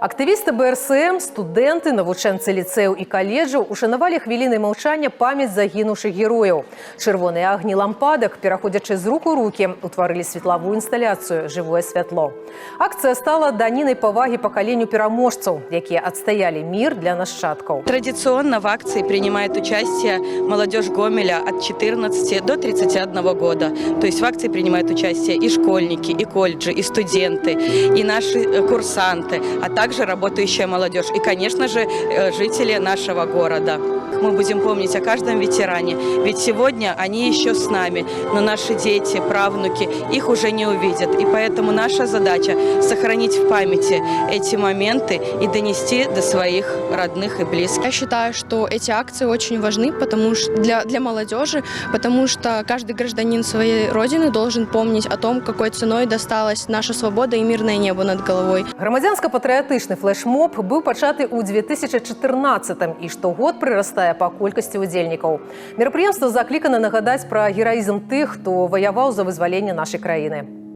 Актывісты БРСМ, студэнты, навучэнцы ліцэяў і каледжаў ушанавалі хвілінай маўчання памяць загінуўшых герояў. Чырвоныя агні лампадак, пераходзячы з рук у рукі, утварылі светлавую інсталяцыю «Жывое святло». Акцыя стала данінай павагі пакаленню пераможцаў, якія адстаялі мир для нашчадкаў. Традиционно в акции принимает участие молодежь Гомеля от 14 до 31 года. То есть в акции принимают участие и школьники, и колледжи, и студенты, и наши курсанты, а также работающая молодежь и, конечно же, жители нашего города. Мы будем помнить о каждом ветеране, ведь сегодня они еще с нами, но наши дети, правнуки их уже не увидят. И поэтому наша задача – сохранить в памяти эти моменты и донести до своих родных и близких. Я считаю, что эти акции очень важны для молодежи, потому что каждый гражданин своей родины должен помнить о том, какой ценой досталась наша свобода и мирное небо над головой. Грамадзянска-патрыятычны флешмоб быў пачаты ў 2014 і штогод прырастае па колькасці удзельнікаў. Мерапрыемства заклікана нагадаць пра гераізм тых, хто ваяваў за вызваленне нашай краіны.